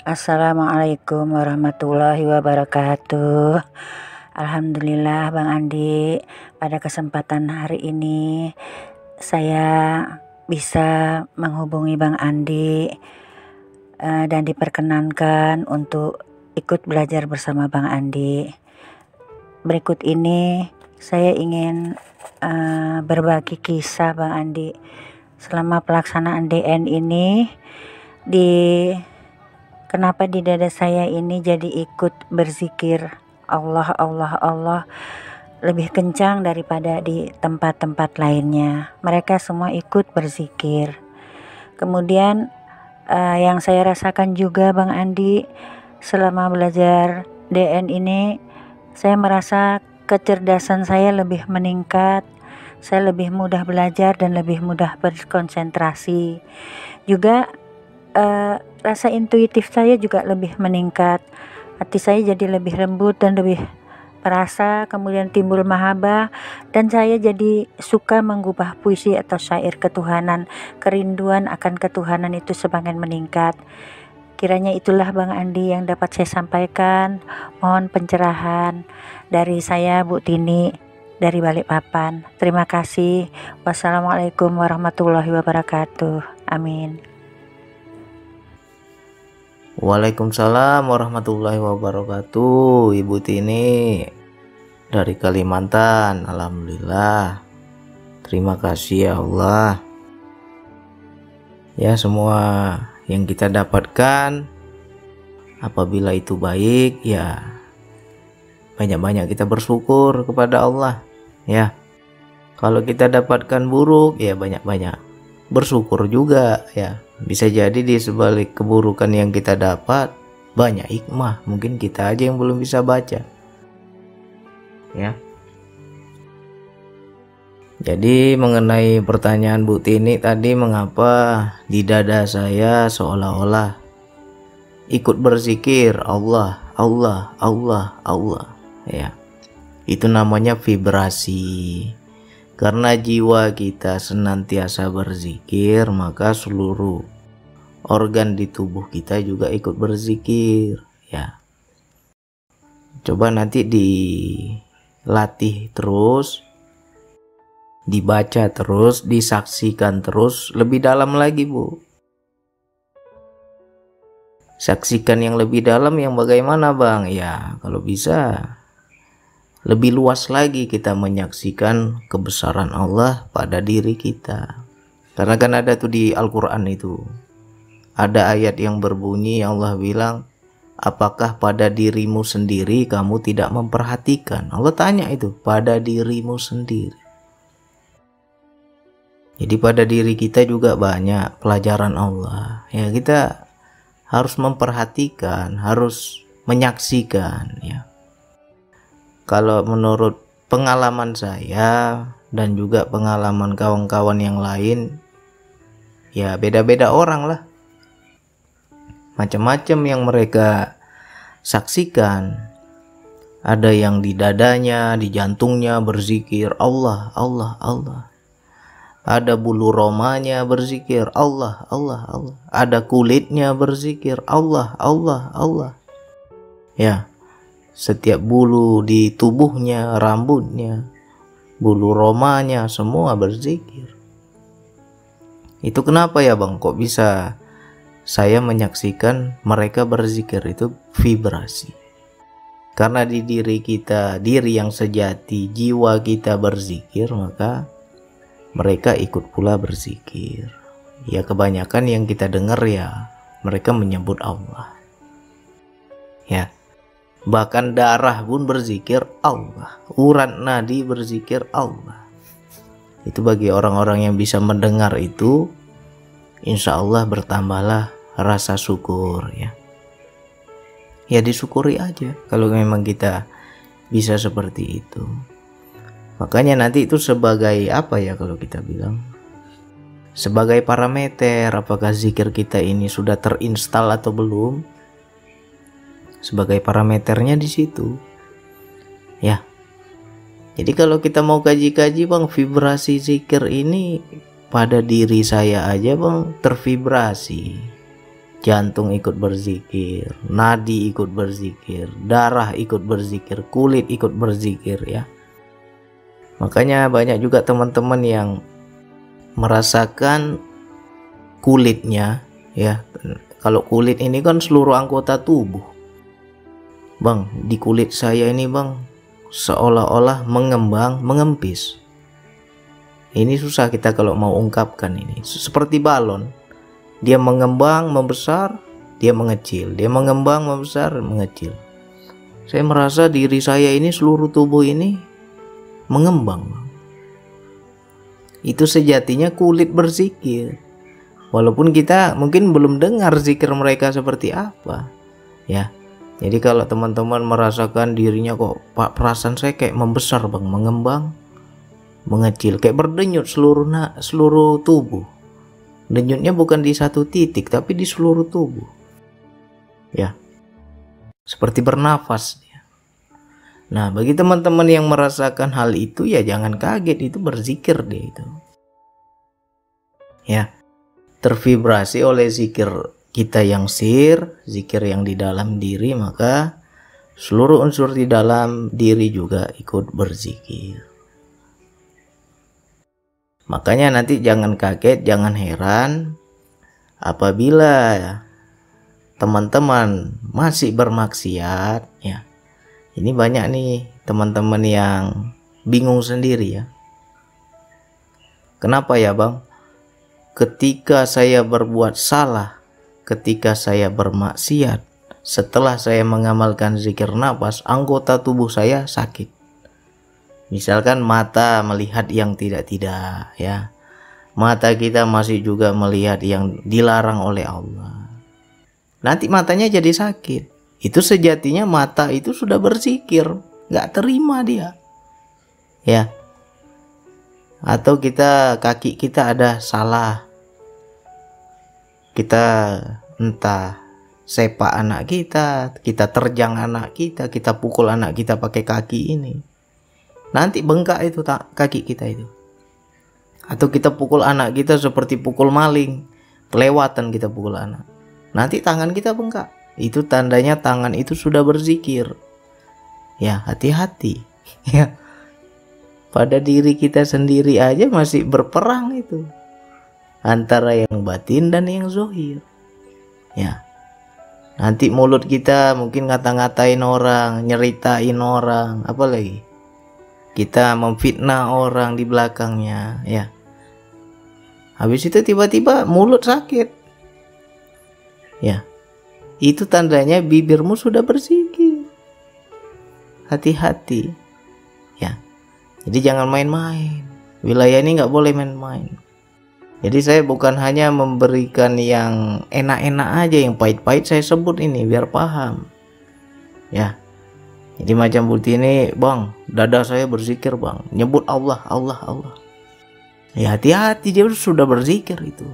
Assalamualaikum warahmatullahi wabarakatuh. Alhamdulillah Bang Andi, pada kesempatan hari ini saya bisa menghubungi Bang Andi dan diperkenankan untuk ikut belajar bersama Bang Andi. Berikut ini saya ingin berbagi kisah Bang Andi selama pelaksanaan DN ini. Kenapa di dada saya ini jadi ikut berzikir Allah Allah Allah lebih kencang daripada di tempat-tempat lainnya. Mereka semua ikut berzikir. Kemudian yang saya rasakan juga Bang Andi selama belajar DN ini, saya merasa kecerdasan saya lebih meningkat. Saya lebih mudah belajar dan lebih mudah berkonsentrasi. Juga rasa intuitif saya juga lebih meningkat. Hati saya jadi lebih lembut dan lebih perasa. Kemudian timbul mahabbah, dan saya jadi suka menggubah puisi atau syair ketuhanan. Kerinduan akan ketuhanan itu semakin meningkat. Kiranya itulah Bang Andi yang dapat saya sampaikan. Mohon pencerahan dari saya, Bu Tini dari Balikpapan. Terima kasih. Wassalamualaikum warahmatullahi wabarakatuh. Amin. Waalaikumsalam warahmatullahi wabarakatuh. Ibu Tini dari Kalimantan. Alhamdulillah. Terima kasih ya Allah. Ya, semua yang kita dapatkan apabila itu baik, ya banyak-banyak kita bersyukur kepada Allah. Ya, kalau kita dapatkan buruk, ya banyak-banyak bersyukur juga. Ya, bisa jadi di sebalik keburukan yang kita dapat banyak hikmah, mungkin kita aja yang belum bisa baca. Ya. Jadi mengenai pertanyaan Bu Tini tadi, mengapa di dada saya seolah-olah ikut berzikir Allah, Allah, Allah, Allah. Ya. Itu namanya vibrasi. Karena jiwa kita senantiasa berzikir, maka seluruh organ di tubuh kita juga ikut berzikir. Ya, coba nanti dilatih terus, dibaca terus, disaksikan terus, lebih dalam lagi Bu. Saksikan yang lebih dalam yang bagaimana Bang? Ya, kalau bisa lebih luas lagi kita menyaksikan kebesaran Allah pada diri kita. Karena kan ada tuh di Al-Quran itu, ada ayat yang berbunyi, Allah bilang, apakah pada dirimu sendiri kamu tidak memperhatikan? Allah tanya itu, pada dirimu sendiri. Jadi pada diri kita juga banyak pelajaran Allah. Ya, kita harus memperhatikan, harus menyaksikan. Ya. Kalau menurut pengalaman saya dan juga pengalaman kawan-kawan yang lain, ya beda-beda orang lah. Macam-macam yang mereka saksikan. Ada yang di dadanya, di jantungnya berzikir Allah, Allah, Allah. Ada bulu romanya berzikir Allah, Allah, Allah. Ada kulitnya berzikir Allah, Allah, Allah. Ya. Setiap bulu di tubuhnya, rambutnya, bulu romanya, semua berzikir. Itu kenapa ya Bang? Kok bisa saya menyaksikan mereka berzikir? Itu vibrasi. Karena di diri kita, diri yang sejati, jiwa kita berzikir, maka mereka ikut pula berzikir. Ya, kebanyakan yang kita dengar ya mereka menyebut Allah. Ya. Bahkan darah pun berzikir Allah, urat nadi berzikir Allah. Itu bagi orang-orang yang bisa mendengar itu, insya Allah bertambahlah rasa syukur. Ya, ya disyukuri aja kalau memang kita bisa seperti itu. Makanya nanti itu sebagai apa ya kalau kita bilang, sebagai parameter apakah zikir kita ini sudah terinstal atau belum. Sebagai parameternya di situ. Ya. Jadi kalau kita mau kaji-kaji Bang, vibrasi zikir ini pada diri saya aja Bang tervibrasi. jantung ikut berzikir, nadi ikut berzikir, darah ikut berzikir, kulit ikut berzikir ya. Makanya banyak juga teman-teman yang merasakan kulitnya ya. Kalau kulit ini kan seluruh anggota tubuh. Bang, di kulit saya ini bang seolah-olah mengembang, mengempis. Ini susah kita kalau mau ungkapkan ini. Seperti balon. Dia mengembang, membesar, dia mengecil. Dia mengembang, membesar, mengecil. Saya merasa diri saya ini, seluruh tubuh ini mengembang. Itu sejatinya kulit berzikir. Walaupun kita mungkin belum dengar zikir mereka seperti apa. Ya. Jadi kalau teman-teman merasakan dirinya kok perasaan saya kayak membesar bang, mengembang, mengecil, kayak berdenyut seluruh tubuh. Denyutnya bukan di satu titik tapi di seluruh tubuh. Ya. Seperti bernafas. Nah, bagi teman-teman yang merasakan hal itu ya jangan kaget, itu berzikir deh itu. Ya. Tervibrasi oleh zikir kita yang sir, zikir yang di dalam diri, maka seluruh unsur di dalam diri juga ikut berzikir. Makanya nanti jangan kaget, jangan heran apabila teman-teman masih bermaksiat ya. Ini banyak nih teman-teman yang bingung sendiri ya. Kenapa ya bang? Ketika saya berbuat salah, ketika saya bermaksiat, setelah saya mengamalkan zikir nafas, anggota tubuh saya sakit. Misalkan mata melihat yang tidak-tidak ya. Mata kita masih juga melihat yang dilarang oleh Allah. Nanti matanya jadi sakit. Itu sejatinya mata itu sudah berzikir, nggak terima dia. Ya. Atau kaki kita ada salah. Kita entah sepak anak kita terjang anak kita pukul anak kita pakai kaki ini. Nanti bengkak itu kaki kita itu. Atau kita pukul anak kita seperti pukul maling, kelewatan kita pukul anak. Nanti tangan kita bengkak. Itu tandanya tangan itu sudah berzikir. Ya, hati-hati. Ya. Pada diri kita sendiri aja masih berperang itu. Antara yang batin dan yang zahir. Ya. Nanti mulut kita mungkin ngata-ngatain orang, nyeritain orang, apalagi kita memfitnah orang di belakangnya, ya. Habis itu tiba-tiba mulut sakit. Ya. Itu tandanya bibirmu sudah berzikir. Hati-hati. Ya. Jadi jangan main-main. Wilayah ini nggak boleh main-main. Jadi saya bukan hanya memberikan yang enak-enak aja, yang pahit-pahit saya sebut ini biar paham. Ya. Jadi macam bukti ini, bang, dada saya berzikir bang, nyebut Allah, Allah, Allah. Ya hati-hati, dia sudah berzikir itu.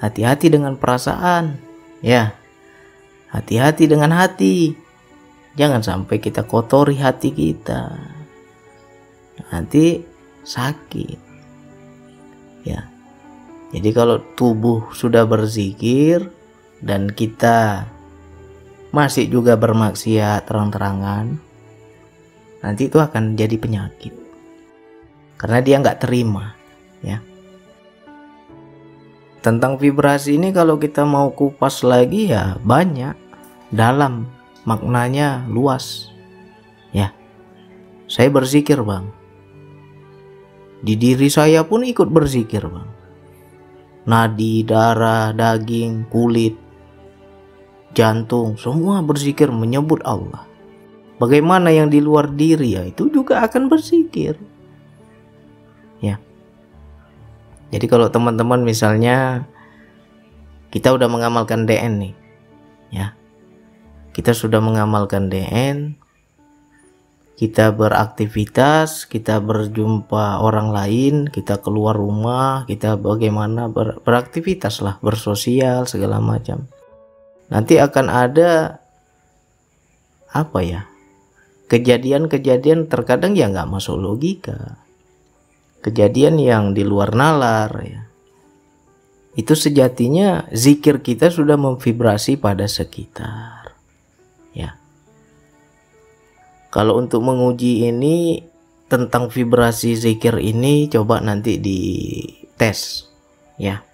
Hati-hati dengan perasaan. Ya. Hati-hati dengan hati. Jangan sampai kita kotori hati kita. Nanti sakit. Ya. Jadi kalau tubuh sudah berzikir dan kita masih juga bermaksiat terang-terangan, nanti itu akan jadi penyakit. Karena dia nggak terima, ya. Tentang vibrasi ini kalau kita mau kupas lagi ya banyak, dalam, maknanya luas. Ya. Saya berzikir, Bang. Di diri saya pun ikut berzikir, Bang. Nadi, darah, daging, kulit, jantung, semua berzikir menyebut Allah. Bagaimana yang di luar diri ya itu juga akan berzikir. Ya. Jadi kalau teman-teman misalnya kita udah mengamalkan DN nih. Ya. Kita sudah mengamalkan DN, kita beraktivitas, kita berjumpa orang lain, kita keluar rumah, kita bagaimana beraktivitas lah, bersosial segala macam. Nanti akan ada apa ya? Kejadian-kejadian terkadang ya nggak masuk logika. Kejadian yang di luar nalar ya. itu sejatinya zikir kita sudah memvibrasi pada sekitar. Ya. Kalau untuk menguji ini tentang vibrasi zikir ini, coba nanti dites, ya.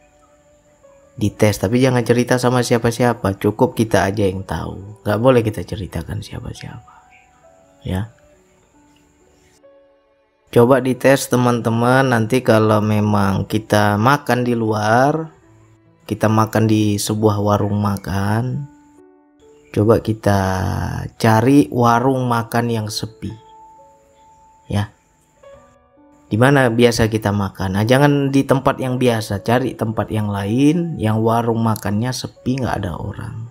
Dites, tapi jangan cerita sama siapa-siapa, cukup kita aja yang tahu. Gak boleh kita ceritakan siapa-siapa, ya. Coba dites teman-teman, nanti kalau memang kita makan di luar, kita makan di sebuah warung makan, coba kita cari warung makan yang sepi, ya. Di mana biasa kita makan. Nah, jangan di tempat yang biasa, cari tempat yang lain yang warung makannya sepi, nggak ada orang.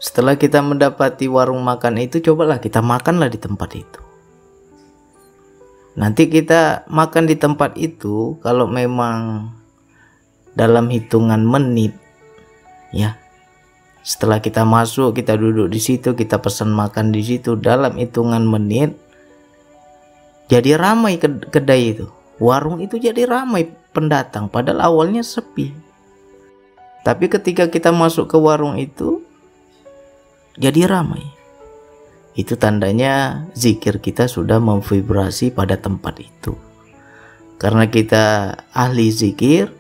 Setelah kita mendapati warung makan itu, cobalah kita makanlah di tempat itu. Nanti kita makan di tempat itu, kalau memang dalam hitungan menit, ya. Setelah kita masuk, kita duduk di situ, kita pesan makan di situ, dalam hitungan menit jadi ramai kedai itu. Warung itu jadi ramai pendatang, padahal awalnya sepi. Tapi ketika kita masuk ke warung itu jadi ramai. Itu tandanya zikir kita sudah memvibrasi pada tempat itu. Karena kita ahli zikir,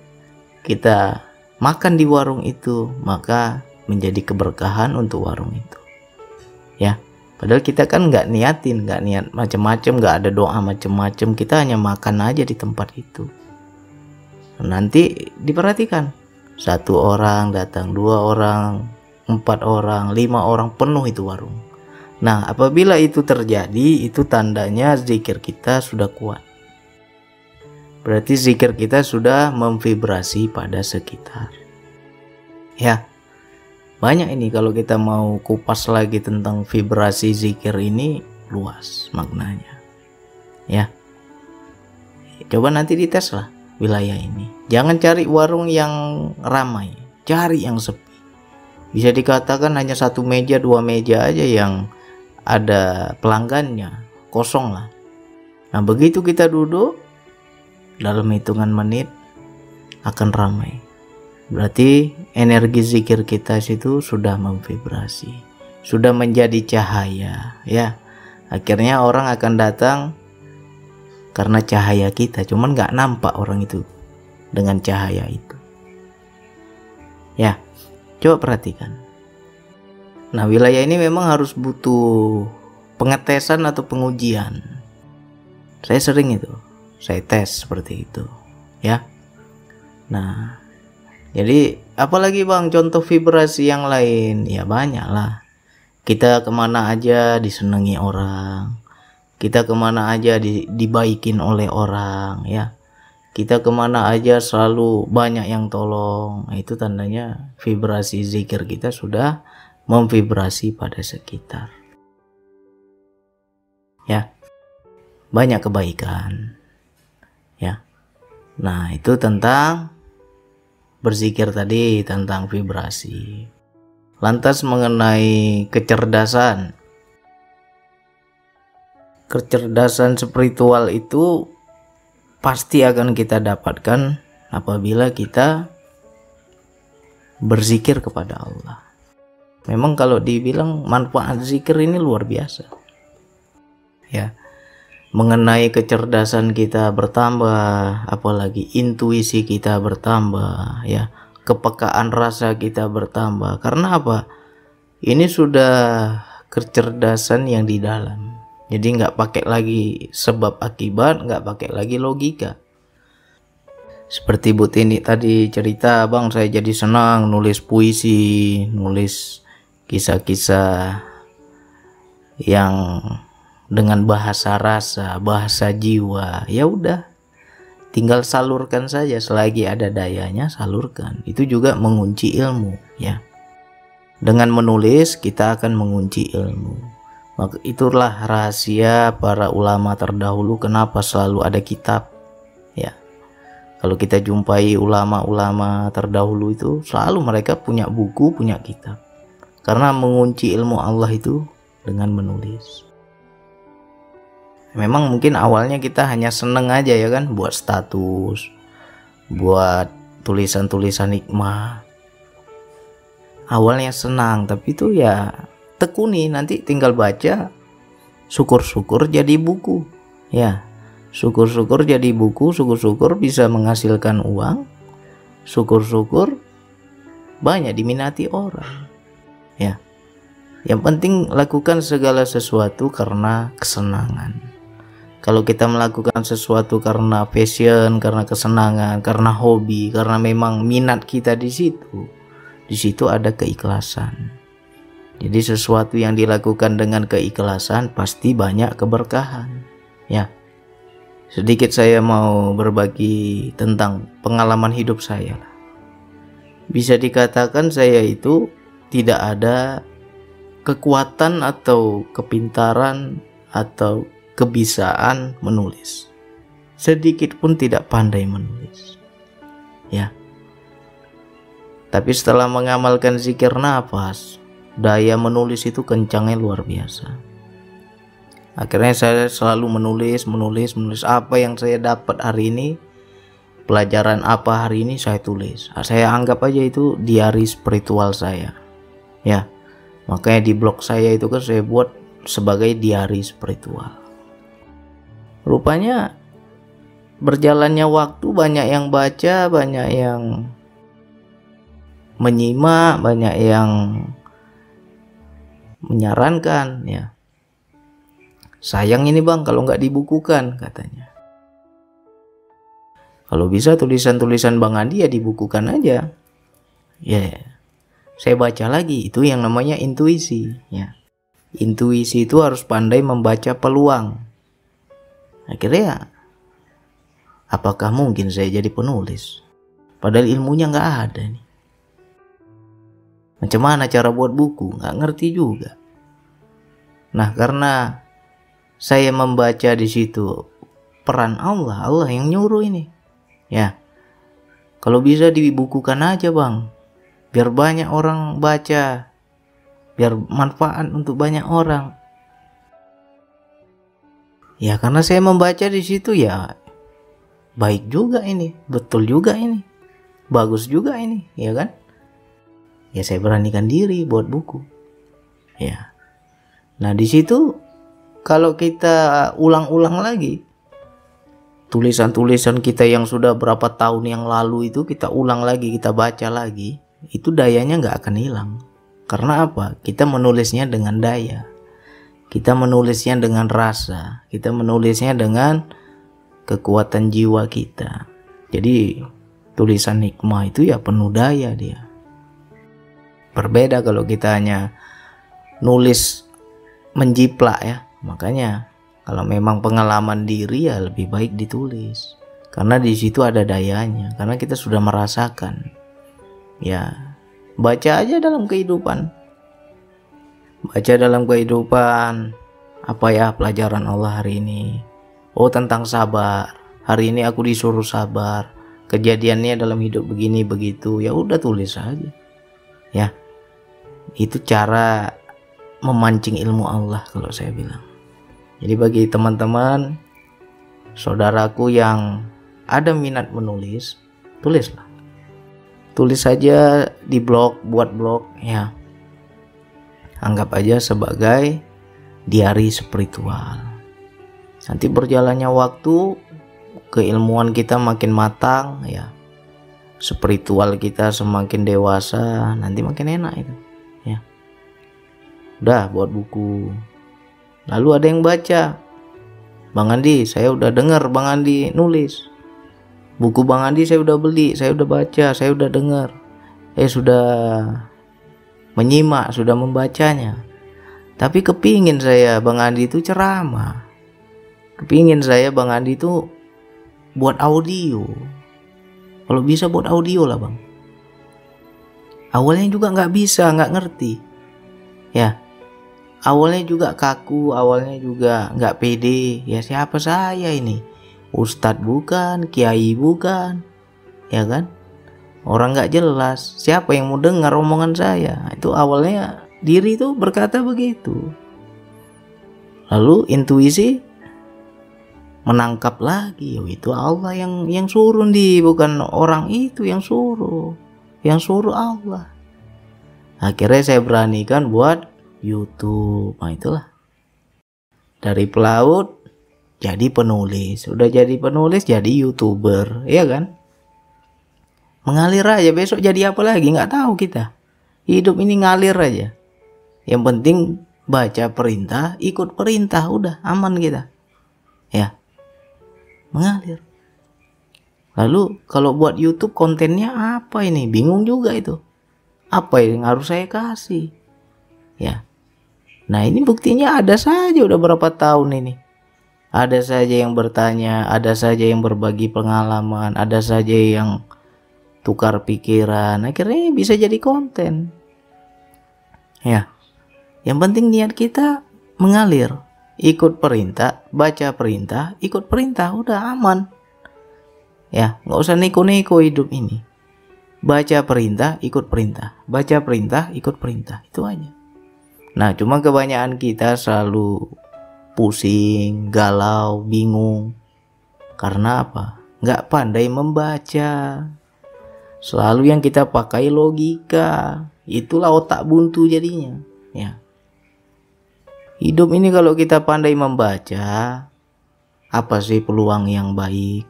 kita makan di warung itu, maka menjadi keberkahan untuk warung itu, ya. Padahal kita kan nggak niat macam-macam, nggak ada doa macam-macam, kita hanya makan aja di tempat itu. Nanti diperhatikan, 1 orang datang, 2 orang, 4 orang, 5 orang, penuh itu warung. Nah, apabila itu terjadi, itu tandanya zikir kita sudah kuat. Berarti zikir kita sudah memvibrasi pada sekitar, ya. Banyak ini kalau kita mau kupas lagi tentang vibrasi zikir ini, luas maknanya, ya. Coba nanti dites lah wilayah ini. Jangan cari warung yang ramai, cari yang sepi. Bisa dikatakan hanya 1 meja, 2 meja aja yang ada pelanggannya, kosong lah. Nah, begitu kita duduk, dalam hitungan menit akan ramai. Berarti energi zikir kita situ sudah memvibrasi, sudah menjadi cahaya, ya. Akhirnya orang akan datang karena cahaya kita, cuman nggak nampak orang itu dengan cahaya itu, ya. Coba perhatikan. Nah, wilayah ini memang harus butuh pengetesan atau pengujian. Saya sering itu, saya tes seperti itu, ya. Nah, jadi apalagi bang contoh vibrasi yang lain? Ya banyak lah. Kita kemana aja disenangi orang, kita kemana aja dibaikin oleh orang, ya. Kita kemana aja selalu banyak yang tolong. Nah, itu tandanya vibrasi zikir kita sudah memvibrasi pada sekitar, ya. Banyak kebaikan, ya. Nah, itu tentang berzikir tadi, tentang vibrasi. Lantas mengenai kecerdasan spiritual itu pasti akan kita dapatkan apabila kita berzikir kepada Allah. Memang kalau dibilang manfaat zikir ini luar biasa, ya. Mengenai kecerdasan kita bertambah, apalagi intuisi kita bertambah, ya. Kepekaan rasa kita bertambah. Karena apa? Ini sudah kecerdasan yang di dalam. Jadi nggak pakai lagi sebab akibat, nggak pakai lagi logika. Seperti Bu Tini tadi cerita, bang saya jadi senang nulis puisi, nulis kisah-kisah yang dengan bahasa rasa, bahasa jiwa. Ya udah, tinggal salurkan saja, selagi ada dayanya salurkan. Itu juga mengunci ilmu, ya. Dengan menulis kita akan mengunci ilmu. Maka itulah rahasia para ulama terdahulu kenapa selalu ada kitab, ya. Kalau kita jumpai ulama-ulama terdahulu itu selalu mereka punya buku, punya kitab. Karena mengunci ilmu Allah itu dengan menulis. Memang mungkin awalnya kita hanya seneng aja ya kan, buat status, buat tulisan-tulisan hikmah. Awalnya senang, tapi itu ya tekuni, nanti tinggal baca, syukur-syukur jadi buku. Ya, syukur-syukur jadi buku, syukur-syukur bisa menghasilkan uang, syukur-syukur banyak diminati orang. Ya, yang penting lakukan segala sesuatu karena kesenangan. Kalau kita melakukan sesuatu karena passion, karena kesenangan, karena hobi, karena memang minat kita di situ ada keikhlasan. Jadi sesuatu yang dilakukan dengan keikhlasan pasti banyak keberkahan. Ya, sedikit saya mau berbagi tentang pengalaman hidup saya. Bisa dikatakan saya itu tidak ada kekuatan atau kepintaran atau kebisaan menulis. Sedikit pun tidak pandai menulis. Ya. Tapi setelah mengamalkan zikir nafas, daya menulis itu kencangnya luar biasa. Akhirnya saya selalu menulis apa yang saya dapat hari ini, pelajaran apa hari ini saya tulis. Saya anggap aja itu diari spiritual saya. Ya, makanya di blog saya itu kan saya buat sebagai diari spiritual. Rupanya berjalannya waktu banyak yang baca, banyak yang menyimak, banyak yang menyarankan, ya. Sayang ini bang kalau nggak dibukukan, katanya. Kalau bisa tulisan-tulisan Bang Andi ya dibukukan aja. Ya, saya baca lagi, itu yang namanya intuisi, ya. Intuisi itu harus pandai membaca peluang. Akhirnya apakah mungkin saya jadi penulis? Padahal ilmunya nggak ada nih. Macam mana cara buat buku? Nggak ngerti juga. Nah, karena saya membaca di situ peran Allah yang nyuruh ini. Ya, kalau bisa dibukukan aja bang, biar banyak orang baca, biar manfaat untuk banyak orang. Ya, karena saya membaca di situ ya baik juga ini, betul juga ini, bagus juga ini, ya kan? Ya saya beranikan diri buat buku. Ya. Nah di situ kalau kita ulang-ulang lagi tulisan-tulisan kita yang sudah berapa tahun yang lalu itu kita ulang lagi, kita baca lagi, itu dayanya nggak akan hilang. Karena apa? Kita menulisnya dengan daya, kita menulisnya dengan rasa, kita menulisnya dengan kekuatan jiwa kita. Jadi tulisan hikmah itu ya penuh daya dia. Berbeda kalau kita hanya nulis menjiplak, ya. Makanya kalau memang pengalaman diri ya lebih baik ditulis. Karena di situ ada dayanya, karena kita sudah merasakan. Ya, baca aja dalam kehidupan. Baca dalam kehidupan apa ya pelajaran Allah hari ini. Oh, tentang sabar. Hari ini aku disuruh sabar. Kejadiannya dalam hidup begini begitu. Ya udah tulis aja. Ya. Itu cara memancing ilmu Allah kalau saya bilang. Jadi bagi teman-teman, saudaraku yang ada minat menulis, tulislah. Tulis saja di blog, buat blog, ya. Anggap aja sebagai diari spiritual. Nanti berjalannya waktu, keilmuan kita makin matang, ya. Spiritual kita semakin dewasa, nanti makin enak itu. Ya. Udah buat buku. Lalu ada yang baca. Bang Andi, saya udah dengar Bang Andi nulis. Buku Bang Andi saya udah beli, saya udah baca, saya udah dengar. Sudah menyimak, sudah membacanya. Tapi kepingin saya Bang Andi itu ceramah. Kepingin saya Bang Andi itu buat audio. Kalau bisa buat audio lah Bang. Awalnya juga nggak bisa, nggak ngerti. Ya, awalnya juga kaku, awalnya juga nggak pede. Ya siapa saya ini? Ustadz bukan, kiai bukan, ya kan? Orang nggak jelas. Siapa yang mau dengar omongan saya? Itu awalnya diri itu berkata begitu. Lalu intuisi menangkap lagi. Itu Allah yang suruh bukan orang itu yang suruh Allah. Akhirnya saya beranikan buat YouTube. Nah itulah, dari pelaut jadi penulis, udah jadi penulis jadi YouTuber, ya kan? Mengalir aja, besok jadi apa lagi nggak tahu kita. Hidup ini ngalir aja. Yang penting baca perintah, ikut perintah, udah aman kita. Ya, mengalir. Lalu kalau buat YouTube kontennya apa ini? Bingung juga itu. Apa yang harus saya kasih? Ya. Nah ini buktinya ada saja udah berapa tahun ini. Ada saja yang bertanya, ada saja yang berbagi pengalaman, ada saja yang tukar pikiran. Akhirnya bisa jadi konten. Ya. Yang penting niat kita mengalir. Ikut perintah, baca perintah, ikut perintah, udah aman. Ya, nggak usah neko-neko hidup ini. Baca perintah, ikut perintah. Baca perintah, ikut perintah. Itu aja. Nah, cuma kebanyakan kita selalu pusing, galau, bingung. Karena apa? Nggak pandai membaca. Selalu yang kita pakai logika. Itulah otak buntu jadinya. Ya. Hidup ini kalau kita pandai membaca, apa sih peluang yang baik?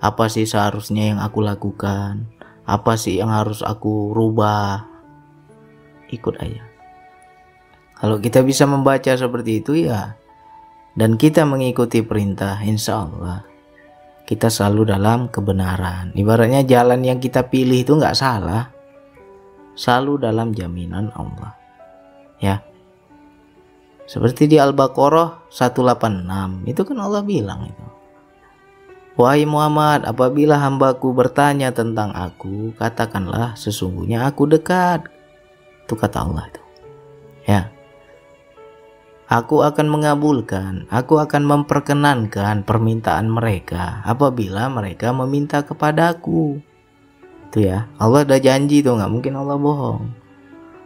Apa sih seharusnya yang aku lakukan? Apa sih yang harus aku rubah? Ikut aja. Kalau kita bisa membaca seperti itu ya, dan kita mengikuti perintah, insya Allah kita selalu dalam kebenaran. Ibaratnya jalan yang kita pilih itu nggak salah, selalu dalam jaminan Allah. Ya, seperti di Al-Baqarah 186 itu kan Allah bilang itu, wahai Muhammad, apabila hambaku bertanya tentang aku, katakanlah sesungguhnya aku dekat. Itu kata Allah itu. Ya. Aku akan mengabulkan, aku akan memperkenankan permintaan mereka apabila mereka meminta kepadaku. Itu ya, Allah udah janji tuh, nggak mungkin Allah bohong.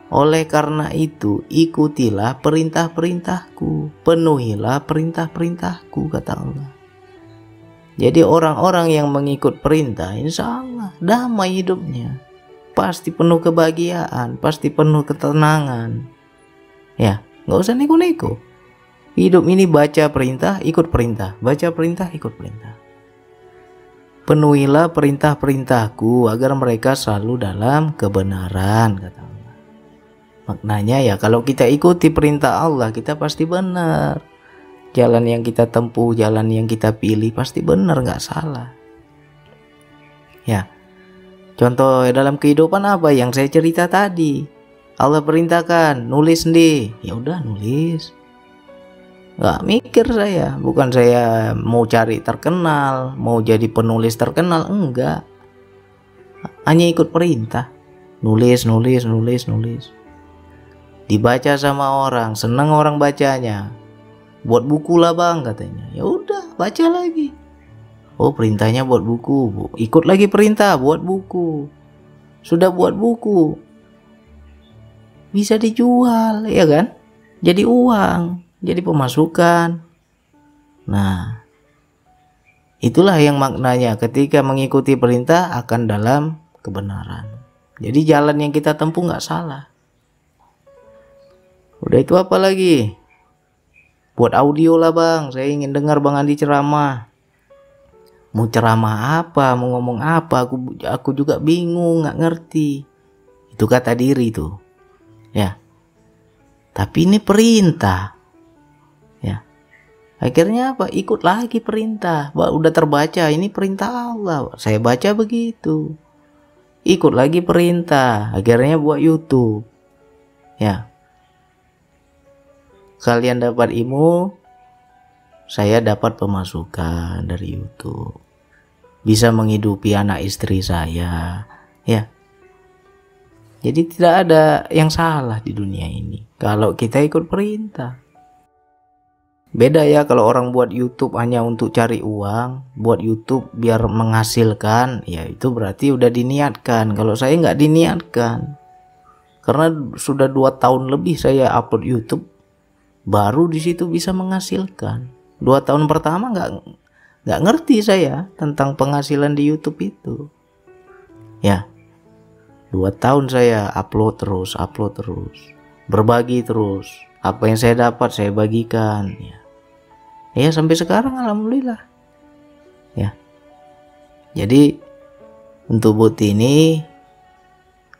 Oleh karena itu, ikutilah perintah-perintahku, penuhilah perintah-perintahku, kata Allah. Jadi orang-orang yang mengikut perintah, insya Allah damai hidupnya. Pasti penuh kebahagiaan, pasti penuh ketenangan. Ya. Nggak usah neko-neko. Hidup ini baca perintah, ikut perintah. Baca perintah, ikut perintah. Penuhilah perintah-perintahku agar mereka selalu dalam kebenaran, kata Allah. Maknanya ya, kalau kita ikuti perintah Allah, kita pasti benar. Jalan yang kita tempuh, jalan yang kita pilih pasti benar, nggak salah. Ya. Contoh dalam kehidupan apa yang saya cerita tadi? Allah perintahkan nulis sendiri, ya udah nulis. Nggak mikir saya, bukan saya mau cari terkenal, mau jadi penulis terkenal, enggak. Hanya ikut perintah, nulis. Dibaca sama orang, senang orang bacanya. Buat buku lah bang, katanya. Ya udah, baca lagi. Oh perintahnya buat buku, ikut lagi perintah buat buku. Sudah buat buku, bisa dijual, ya kan? Jadi uang, jadi pemasukan. Nah, itulah yang maknanya ketika mengikuti perintah akan dalam kebenaran. Jadi jalan yang kita tempuh nggak salah. Udah itu apa lagi? Buat audio lah bang, saya ingin dengar bang Andi ceramah. Mau ceramah apa, mau ngomong apa, aku juga bingung, nggak ngerti. Itu kata diri tuh. Ya, tapi ini perintah. Ya, akhirnya apa? Ikut lagi perintah. Udah terbaca, ini perintah Allah. Saya baca begitu. Ikut lagi perintah. Akhirnya buat YouTube. Ya, kalian dapat ilmu, saya dapat pemasukan dari YouTube. Bisa menghidupi anak istri saya. Ya. Jadi tidak ada yang salah di dunia ini kalau kita ikut perintah. Beda ya kalau orang buat YouTube hanya untuk cari uang, buat YouTube biar menghasilkan, ya itu berarti udah diniatkan. Kalau saya nggak diniatkan, karena sudah 2 tahun lebih saya upload YouTube, baru di situ bisa menghasilkan. 2 tahun pertama Nggak ngerti saya tentang penghasilan di YouTube itu. Ya, 2 tahun saya upload terus, berbagi terus. Apa yang saya dapat saya bagikan. Ya sampai sekarang alhamdulillah. Ya, jadi untuk bukti ini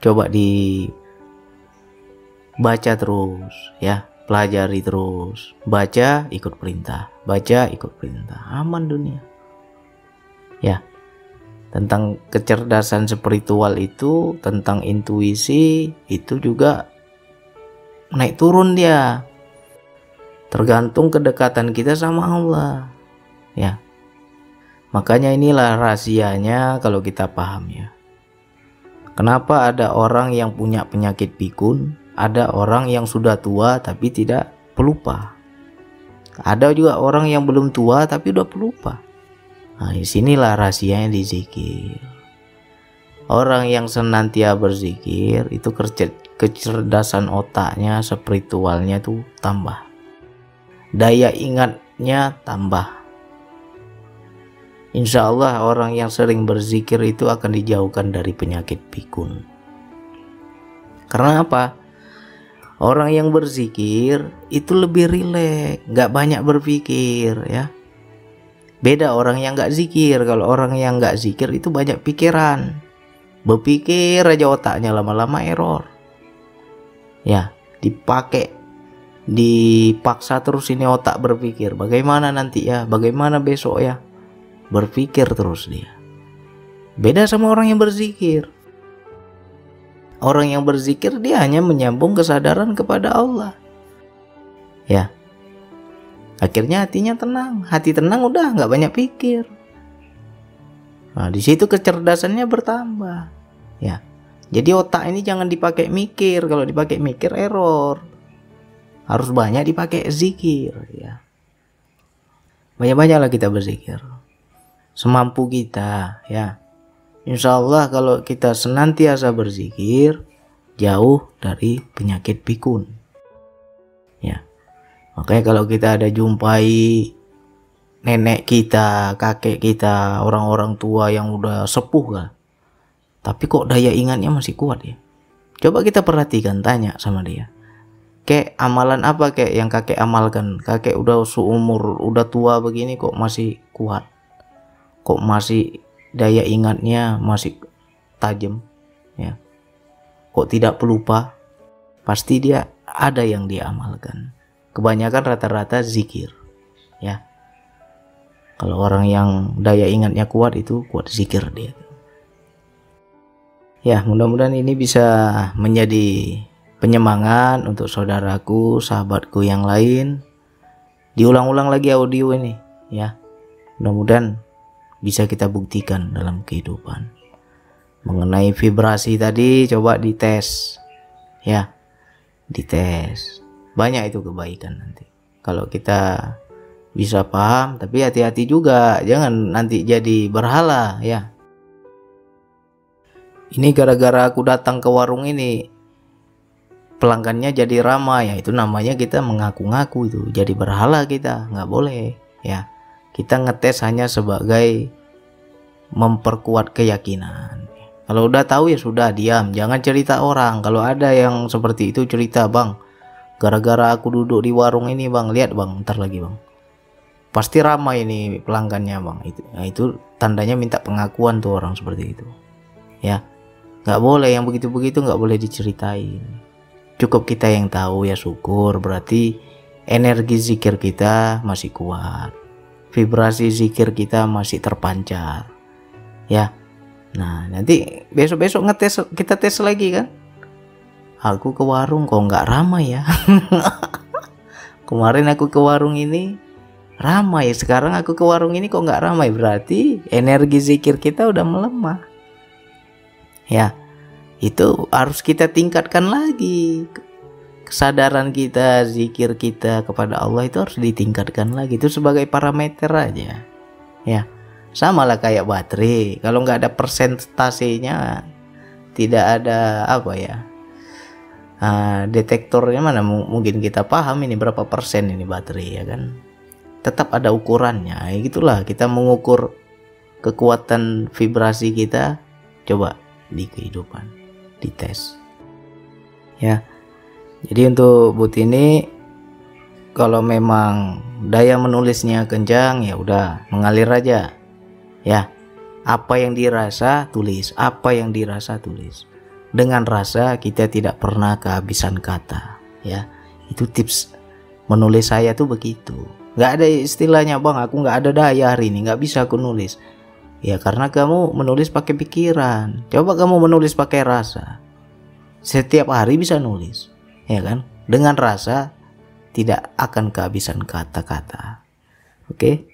coba dibaca terus, ya, pelajari terus, baca ikut perintah, aman dunia. Ya, tentang kecerdasan spiritual itu, tentang intuisi itu juga naik turun dia, tergantung kedekatan kita sama Allah. Ya, makanya inilah rahasianya kalau kita paham ya. Kenapa ada orang yang punya penyakit pikun, ada orang yang sudah tua tapi tidak pelupa, ada juga orang yang belum tua tapi udah pelupa. Nah, disinilah rahasianya di zikir. Orang yang senantiasa berzikir itu kecerdasan otaknya, spiritualnya tuh tambah, daya ingatnya tambah. Insya Allah orang yang sering berzikir itu akan dijauhkan dari penyakit pikun. Karena apa? Orang yang berzikir itu lebih rileks, gak banyak berpikir ya. Beda orang yang gak zikir. Kalau orang yang gak zikir itu banyak pikiran, berpikir aja otaknya, lama-lama error. Ya, dipaksa terus ini otak berpikir, bagaimana nanti ya, bagaimana besok ya, berpikir terus dia. Beda sama orang yang berzikir. Orang yang berzikir dia hanya menyambung kesadaran kepada Allah. Ya, akhirnya hatinya tenang. Hati tenang udah nggak banyak pikir. Nah, di situ kecerdasannya bertambah. Ya, jadi otak ini jangan dipakai mikir. Kalau dipakai mikir error. Harus banyak dipakai zikir. Ya, banyak-banyaklah kita berzikir semampu kita ya. Insya Allah kalau kita senantiasa berzikir, jauh dari penyakit pikun ya. Makanya kalau kita ada jumpai nenek kita, kakek kita, orang-orang tua yang udah sepuh kan, tapi kok daya ingatnya masih kuat ya, coba kita perhatikan, tanya sama dia, kek amalan apa kek yang kakek amalkan? Kakek udah seumur, udah tua begini kok masih kuat, kok masih daya ingatnya masih tajam ya, kok tidak pelupa? Pasti dia ada yang dia amalkan. Kebanyakan rata-rata zikir ya. Kalau orang yang daya ingatnya kuat itu kuat zikir dia ya. Mudah-mudahan ini bisa menjadi penyemangat untuk saudaraku, sahabatku yang lain. Diulang-ulang lagi audio ini ya. Mudah-mudahan bisa kita buktikan dalam kehidupan. Mengenai vibrasi tadi coba dites ya, dites. Banyak itu kebaikan nanti kalau kita bisa paham. Tapi hati-hati juga, jangan nanti jadi berhala ya. Ini gara-gara aku datang ke warung ini pelanggannya jadi ramai ya, itu namanya kita mengaku-ngaku, itu jadi berhala kita. Nggak boleh ya. Kita ngetes hanya sebagai memperkuat keyakinan. Kalau udah tahu ya sudah, diam, jangan cerita orang. Kalau ada yang seperti itu cerita, bang, gara-gara aku duduk di warung ini bang, lihat bang, ntar lagi bang, pasti ramai ini pelanggannya bang. Itu tandanya minta pengakuan tuh orang seperti itu ya. Nggak boleh yang begitu-begitu, nggak boleh diceritain. Cukup kita yang tahu ya syukur, berarti energi zikir kita masih kuat, vibrasi zikir kita masih terpancar ya. Nah nanti besok-besok ngetes, kita tes lagi kan, aku ke warung kok nggak ramai ya. Kemarin aku ke warung ini ramai, sekarang aku ke warung ini kok nggak ramai, berarti energi zikir kita udah melemah ya. Itu harus kita tingkatkan lagi. Kesadaran kita, zikir kita kepada Allah itu harus ditingkatkan lagi. Itu sebagai parameter aja ya. Sama lah kayak baterai, kalau nggak ada persentasenya, tidak ada apa ya, detektornya mana mungkin kita paham ini berapa persen ini baterai ya kan. tetap ada ukurannya. Ya gitulah kita mengukur kekuatan vibrasi kita, coba di kehidupan, dites. Ya. Jadi untuk Butini, kalau memang daya menulisnya kencang, ya udah mengalir aja. Ya. Apa yang dirasa tulis, apa yang dirasa tulis. Dengan rasa kita tidak pernah kehabisan kata, ya. Itu tips menulis saya tuh begitu. Nggak ada istilahnya, bang aku nggak ada daya hari ini, nggak bisa aku nulis. Ya karena kamu menulis pakai pikiran. Coba kamu menulis pakai rasa, setiap hari bisa nulis, ya kan? Dengan rasa tidak akan kehabisan kata-kata. Oke,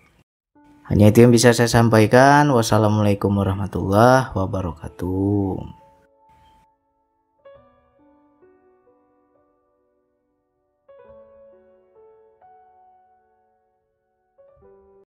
hanya itu yang bisa saya sampaikan. Wassalamualaikum warahmatullahi wabarakatuh.